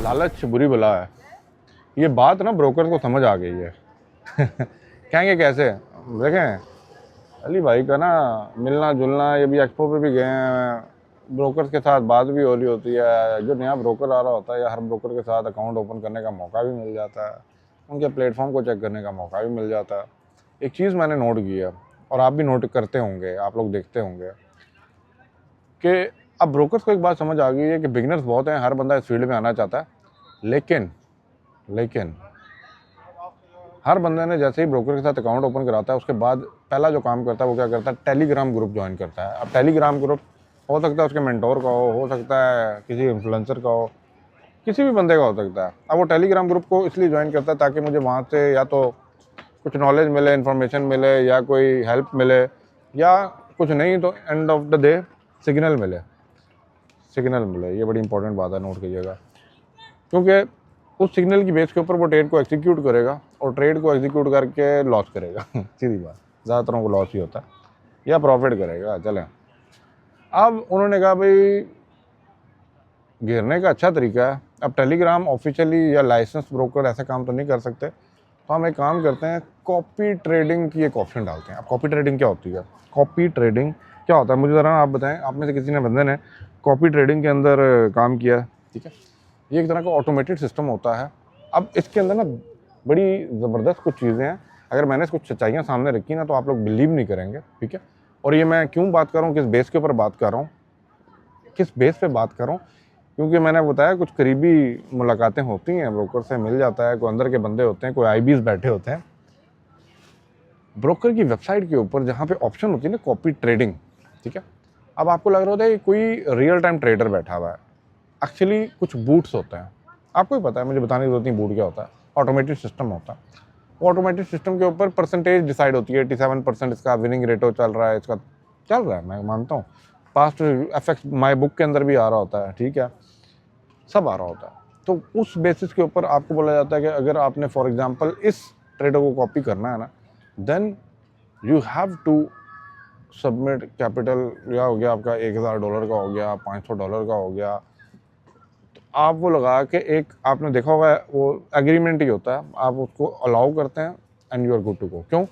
लालच बुरी बला है। ये बात ना ब्रोकर को समझ आ गई है। कहेंगे कैसे? देखें, अली भाई का ना मिलना जुलना, ये भी एक्सपो पे भी गए हैं, ब्रोकर्स के साथ बात भी हो रही होती है। जो नया ब्रोकर आ रहा होता है या हर ब्रोकर के साथ अकाउंट ओपन करने का मौका भी मिल जाता है, उनके प्लेटफॉर्म को चेक करने का मौका भी मिल जाता है। एक चीज़ मैंने नोट की है, और आप भी नोट करते होंगे, आप लोग देखते होंगे, कि अब ब्रोकर्स को एक बात समझ आ गई है कि बिगिनर्स बहुत हैं, हर बंदा इस फील्ड में आना चाहता है, लेकिन हर बंदे ने जैसे ही ब्रोकर के साथ अकाउंट ओपन कराता है, उसके बाद पहला जो काम करता है वो क्या करता है? टेलीग्राम ग्रुप ज्वाइन करता है। अब टेलीग्राम ग्रुप हो सकता है उसके मेंटोर का हो सकता है किसी इन्फ्लुएंसर का हो, किसी भी बंदे का हो सकता है। अब वो टेलीग्राम ग्रुप को इसलिए ज्वाइन करता है ताकि मुझे वहाँ से या तो कुछ नॉलेज मिले, इन्फॉर्मेशन मिले, या कोई हेल्प मिले, या कुछ नहीं तो end of the day signal मिले। ये बड़ी इंपॉर्टेंट बात है, नोट कीजिएगा, क्योंकि उस सिग्नल की बेस के ऊपर वो ट्रेड को एग्जीक्यूट करेगा, और ट्रेड को एग्जीक्यूट करके लॉस करेगा। सीधी बात, ज़्यादातर को लॉस ही होता है, या प्रॉफिट करेगा। चलें, अब उन्होंने कहा भाई घेरने का अच्छा तरीका है। अब टेलीग्राम ऑफिशियली या लाइसेंस ब्रोकर ऐसा काम तो नहीं कर सकते, तो हम एक काम करते हैं, कॉपी ट्रेडिंग की एक ऑप्शन डालते हैं। अब कॉपी ट्रेडिंग क्या होती है? कॉपी ट्रेडिंग क्या होता है मुझे ज़रा आप बताएं। आप में से किसी ने बंदे ने कॉपी ट्रेडिंग के अंदर काम किया, ठीक है? ये एक तरह का ऑटोमेटेड सिस्टम होता है। अब इसके अंदर ना बड़ी ज़बरदस्त कुछ चीज़ें हैं। अगर मैंने कुछ सच्चाइयाँ सामने रखी ना तो आप लोग बिलीव नहीं करेंगे, ठीक है? और ये मैं क्यों बात कर रहा हूँ, किस बेस के ऊपर बात कर रहा हूँ, किस बेस पे बात कर रहा हूँ, क्योंकि मैंने बताया कुछ करीबी मुलाकातें होती हैं, ब्रोकर से मिल जाता है, कोई अंदर के बंदे होते हैं, कोई आईबीज बैठे होते हैं ब्रोकर की वेबसाइट के ऊपर, जहाँ पे ऑप्शन होती है ना कॉपी ट्रेडिंग, ठीक है? अब आपको लग रहा होता है कि कोई रियल टाइम ट्रेडर बैठा हुआ है, एक्चुअली कुछ बूट्स होते हैं। आपको ही पता है, मुझे बताने की जरूरत नहीं बूट क्या होता है। ऑटोमेटेड सिस्टम होता है। ऑटोमेटेड सिस्टम के ऊपर परसेंटेज डिसाइड होती है, 87% इसका विनिंग रेटो चल रहा है, इसका चल रहा है, मैं मानता हूँ। पास्ट एफएक्स माई बुक के अंदर भी आ रहा होता है, ठीक है, सब आ रहा होता है। तो उस बेसिस के ऊपर आपको बोला जाता है कि अगर आपने फॉर एग्जांपल इस ट्रेडर को कॉपी करना है ना, then you have to submit capital, या हो गया आपका $1000 का हो गया, $500 का हो गया। तो आप वो लगा के एक, आपने देखा होगा वो एग्रीमेंट ही होता है, आप उसको अलाउ करते हैं and you are good to go. क्यों?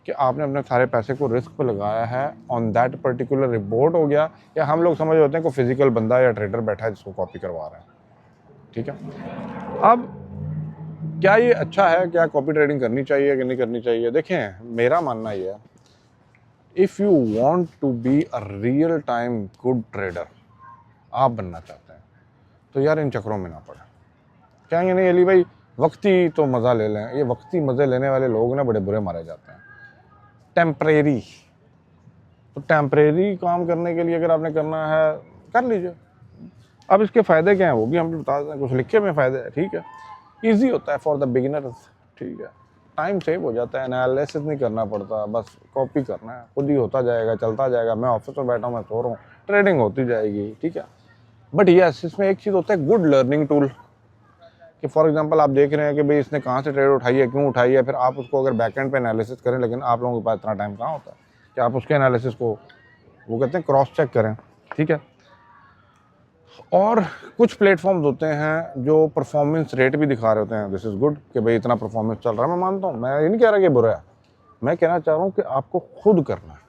कि आपने अपने सारे पैसे को रिस्क पे लगाया है ऑन दैट पर्टिकुलर रिपोर्ट हो गया, या हम लोग समझ होते हैं कोई फिजिकल बंदा या ट्रेडर बैठा है जिसको कॉपी करवा रहा है, ठीक है? अब क्या ये अच्छा है? क्या कॉपी ट्रेडिंग करनी चाहिए कि नहीं करनी चाहिए? देखें, मेरा मानना ये है, if you want to be a real time good trader, आप बनना चाहते हैं, तो यार इन चक्रों में ना पड़े। कहेंगे नहीं अली भाई वक्ती तो मज़ा ले लें, ये वक्ती मज़े लेने वाले लोग ना बड़े बुरे मारे जाते हैं। टेम्परेरी, तो टेम्परेरी काम करने के लिए अगर आपने करना है कर लीजिए। अब इसके फ़ायदे क्या हैं वो भी हम बता दें, कुछ लिखे में फ़ायदे हैं, ठीक है? ईजी होता है फॉर द बिगिनर्स, ठीक है? टाइम सेव हो जाता है, एनालिसिस नहीं करना पड़ता, बस कॉपी करना है, खुद ही होता जाएगा, चलता जाएगा। मैं ऑफिस में बैठा हूँ, मैं सो रहा हूँ, ट्रेडिंग होती जाएगी, ठीक है? बट यस, इसमें एक चीज़ होता है गुड लर्निंग टूल, कि फॉर एग्जांपल आप देख रहे हैं कि भाई इसने कहाँ से ट्रेड उठाई है, क्यों उठाई है, फिर आप उसको अगर बैकएंड पे एनालिसिस करें, लेकिन आप लोगों के पास इतना टाइम कहाँ होता है कि आप उसके एनालिसिस को, वो कहते हैं, क्रॉस चेक करें, ठीक है? और कुछ प्लेटफॉर्म्स होते हैं जो परफॉर्मेंस रेट भी दिखा रहे होते हैं, दिस इज़ गुड, कि भाई इतना परफॉर्मेंस चल रहा है। मैं मानता हूँ, मैं ये नहीं कह रहा कि बुरा है, मैं कहना चाह रहा हूँ कि आपको खुद करना है,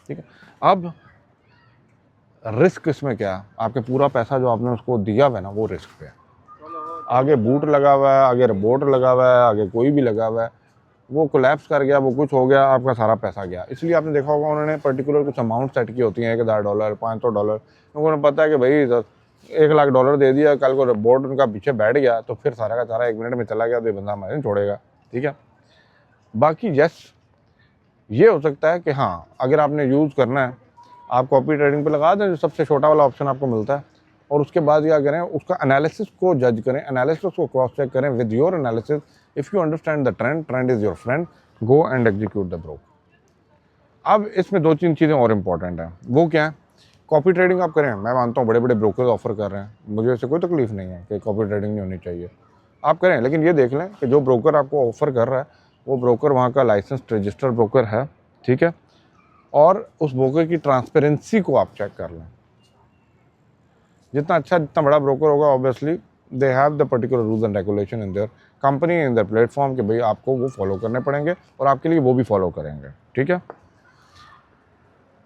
ठीक है? अब रिस्क इसमें क्या है? आपके पूरा पैसा जो आपने उसको दिया हुआ है ना, वो रिस्क पे है। आगे बूट लगा हुआ है, आगे रिपोर्ट लगा हुआ है, आगे कोई भी लगा हुआ है, वो कोलैप्स कर गया, वो कुछ हो गया, आपका सारा पैसा गया। इसलिए आपने देखा होगा उन्होंने पर्टिकुलर कुछ अमाउंट सेट की होती हैं, $1000, $500। उनको पता है कि भाई $1,00,000 दे दिया, कल को रिपोर्ट उनका पीछे बैठ गया तो फिर सारा का सारा 1 मिनट में चला गया, तो ये बंदा हमारे नहीं छोड़ेगा, ठीक है? बाकी यस, ये हो सकता है कि हाँ, अगर आपने यूज़ करना है, आप कॉपी ट्रेडिंग पे लगा दें, जो सबसे छोटा वाला ऑप्शन आपको मिलता है, और उसके बाद क्या करें, उसका एनालिसिस को जज करें, एनालिसिस को क्रॉस चेक करें with your analysis. If you understand the trend is your friend, go and execute the broke. अब इसमें 2-3 चीज़ें और इंपॉर्टेंट हैं। वो क्या है? कॉपी ट्रेडिंग आप करें, मैं मानता हूँ बड़े बड़े ब्रोकर्स ऑफर कर रहे हैं, मुझे इससे कोई तकलीफ नहीं है कि कॉपी ट्रेडिंग नहीं होनी चाहिए, आप करें, लेकिन ये देख लें कि जो ब्रोकर आपको ऑफर कर रहा है वो ब्रोकर वहाँ का लाइसेंस्ड रजिस्टर्ड ब्रोकर है, ठीक है? और उस ब्रोकर की ट्रांसपेरेंसी को आप चेक कर लें। जितना अच्छा, जितना बड़ा ब्रोकर होगा, obviously they have the particular rules and regulation in their company, in their platform, कि भाई आपको वो फॉलो करने पड़ेंगे और आपके लिए वो भी फॉलो करेंगे, ठीक है।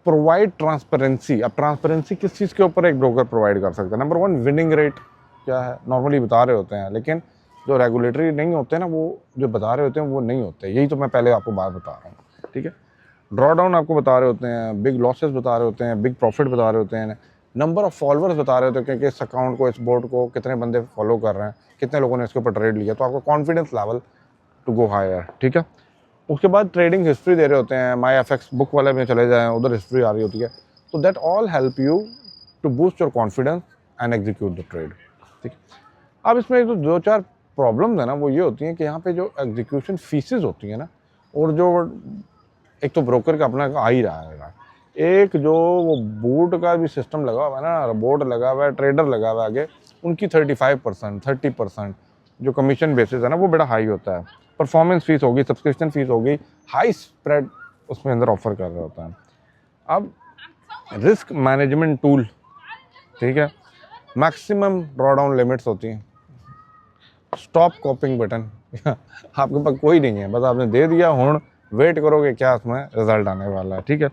Provide transparency. अब ट्रांसपेरेंसी किस चीज़ के ऊपर एक ब्रोकर प्रोवाइड कर सकता है? नंबर वन, विनिंग रेट क्या है, नॉर्मली बता रहे होते हैं, लेकिन जो रेगुलेटरी नहीं होते ना, वो जो बता रहे होते हैं वो नहीं होते। यही तो मैं पहले आपको बात बता रहा हूँ, ठीक है। ड्रॉ डाउन आपको बता रहे होते हैं, बिग लॉसेस बता रहे होते हैं, बिग प्रॉफिट बता रहे होते हैं, नंबर ऑफ फॉलोअर्स बता रहे होते हैं कि इस अकाउंट को, इस बोर्ड को कितने बंदे फॉलो कर रहे हैं, कितने लोगों ने इसके ऊपर ट्रेड लिया, तो आपका confidence level to go higher, ठीक है। उसके बाद ट्रेडिंग हिस्ट्री दे रहे होते हैं, माई एफ एक्स बुक वाले में चले जाएँ, उधर हिस्ट्री आ रही होती है। तो that all help you to boost your confidence and execute the trade, ठीक है। अब इसमें जो दो चार प्रॉब्लम्स है ना, वो ये होती हैं कि यहाँ पे जो एग्जीक्यूशन फीसेस होती हैं ना, और जो एक तो ब्रोकर का अपना आ ही रहा है, एक जो वो बूट का भी सिस्टम लगा हुआ है ना, बोर्ड लगा हुआ है, ट्रेडर लगा हुआ है आगे, उनकी 35%, 30% जो कमीशन बेसिस है ना, वो बड़ा हाई होता है। परफॉर्मेंस फीस होगी, सब्सक्रिप्शन फीस होगी, हाई स्प्रेड उसमें अंदर ऑफर कर रहा होता है। अब रिस्क मैनेजमेंट टूल, ठीक है, मैक्सिमम ड्रॉ डाउन लिमिट्स होती हैं, स्टॉप कॉपिंग बटन आपके पास कोई नहीं है, बस आपने दे दिया, हुण वेट करोगे क्या उसमें रिजल्ट आने वाला है, ठीक है।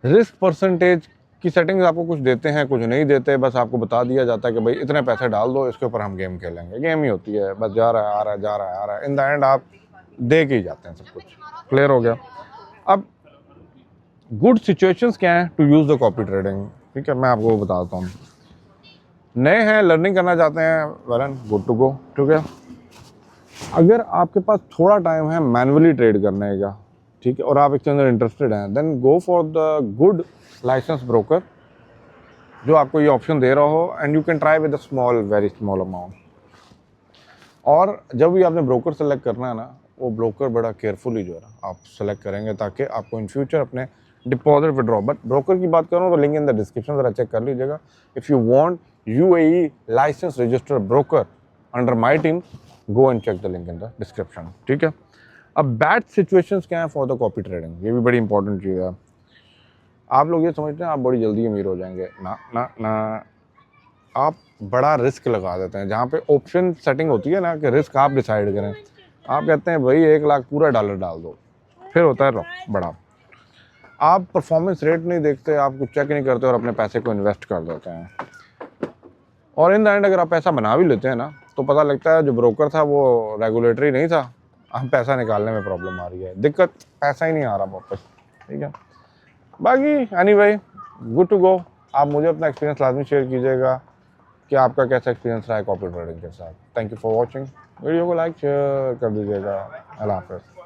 रिस्क परसेंटेज की सेटिंग्स आपको कुछ देते हैं, कुछ नहीं देते, बस आपको बता दिया जाता है कि भाई इतने पैसे डाल दो, इसके ऊपर हम गेम खेलेंगे। गेम ही होती है, बस जा रहा है, आ रहा है, जा रहा है, आ रहा है, इन द एंड आप दे के ही जाते हैं सब कुछ। क्लियर हो गया। अब गुड सिचुएशंस क्या है to use the copy trading, ठीक है, मैं आपको बताता हूँ। नए हैं, लर्निंग करना चाहते हैं, वेल गुड टू गो, ठीक है। अगर आपके पास थोड़ा टाइम है मैनुअली ट्रेड करने का, ठीक है, और आप इसके अंदर इंटरेस्टेड हैं, then go for the good licence broker जो आपको ये ऑप्शन दे रहा हो, and you can try with a small, very small amount. और जब भी आपने ब्रोकर सेलेक्ट करना है ना, वो ब्रोकर बड़ा केयरफुली जो है ना आप सेलेक्ट करेंगे, ताकि आपको इन फ्यूचर अपने डिपॉजिट विड्रॉ, बट ब्रोकर की बात करूँ तो लिंक इन द डिस्क्रिप्शन, ज़रा चेक कर लीजिएगा। If you want UAE licence registered broker under my team, go and check the link in the description, ठीक है। अब बैड सिचुएशंस क्या है फॉर द कॉपी ट्रेडिंग, ये भी बड़ी इंपॉर्टेंट चीज़ है। आप लोग ये समझते हैं आप बड़ी जल्दी अमीर हो जाएंगे, ना ना ना, आप बड़ा रिस्क लगा देते हैं। जहाँ पे ऑप्शन सेटिंग होती है ना कि रिस्क आप डिसाइड करें, आप कहते हैं भाई 1 लाख पूरा डॉलर डाल दो, फिर होता है बड़ा। आप परफॉर्मेंस रेट नहीं देखते, आप कुछ चेक नहीं करते और अपने पैसे को इन्वेस्ट कर देते हैं, और इन द एंड अगर आप पैसा बना भी लेते हैं ना, तो पता लगता है जो ब्रोकर था वो रेगुलेटरी नहीं था, हम पैसा निकालने में प्रॉब्लम आ रही है, दिक्कत पैसा ही नहीं आ रहा वापस, ठीक है। बाकी एनीवे गुड टू गो। आप मुझे अपना एक्सपीरियंस लाजमी शेयर कीजिएगा कि आपका कैसा एक्सपीरियंस रहा है कॉपी ट्रेडिंग के साथ। Thank you for watching, video को लाइक शेयर कर दीजिएगा। अल्लाह हाफ़िज़।